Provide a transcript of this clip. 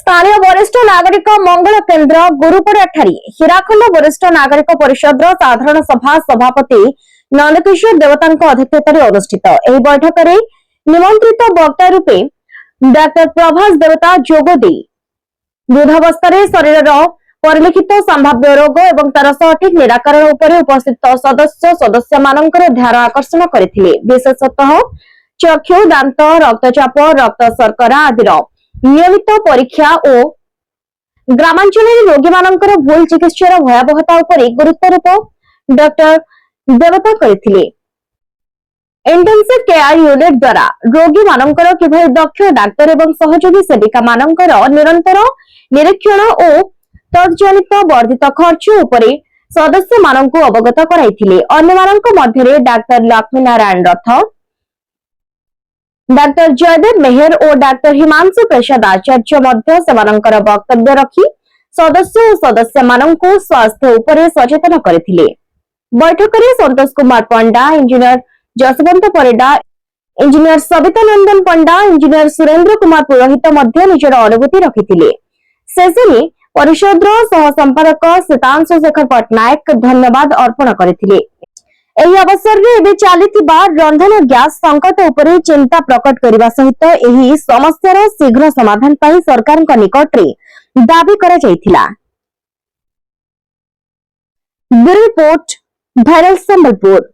स्थानीय वरिष्ठ नागरिक मंगल केन्द्र गुरुपड़ाठारी हीराखंड वरिष्ठ नागरिक परिषद साधारण सभा सभापति नंदकिशोर देवता अध्यक्षतार अनुष्ठित ଏହି बैठकରେ निमंत्रित वक्ता रूपे डॉक्टर प्रभास देवता जोगदे वृद्धावस्था शरीर परिलिखित संभाव्य रोग एवं तार सठिक निराकरण उपरे उपस्थित सदस्य मानकर ध्यान आकर्षण करथिले। विशेषतः चक्षु दांत रक्तचाप रक्त शर्करा आदि नियमित परीक्षा और ग्रामांचल रोगी मानकर भूल चिकित्सार भयावहता उपरे गुरुत्वारोप डॉक्टर देवता करथिले। इंटेंसिव केयर यूनिट द्वारा रोगी मानकर किभଳି दक्ष डाक्टर एवं सहयोगी सेविका मानकर निरंतर निरीक्षण और तत्जनित वर्धित खर्च उपरे सदस्य मानक अवगत कराइथिले। अन्य मानक मध्यरे डॉक्टर लक्ष्मी नारायण रथ, डॉक्टर जयदेव मेहर और डॉक्टर हिमांशु प्रसाद आचार्य मध्य सेमानंकर वक्तव्य रखी सदस्य और सदस्य मानक स्वास्थ्य उपरे सचेतन करथिले। बैठक में संतोष कुमार पंडा, इंजीनियर जसवंत परिडा, इंजीनियर सविता नंदन पंडा, इंजीनियर सुरेंद्र कुमार पुरोहित मध्य निजर अनुभूति रखिथिले। शेषे परिषद सह संपादक सीतांशु शेखर पटनायक धन्यवाद अर्पण करथिले। एही अवसर रे एबे चालिथिबा रंधन गैस संकट उपरे चिंता प्रकट करबा सहित एही समस्यार शीघ्र समाधान पई सरकारक निकट रे दाबी करा जायथिला। Bureau report, viral Sambalpur.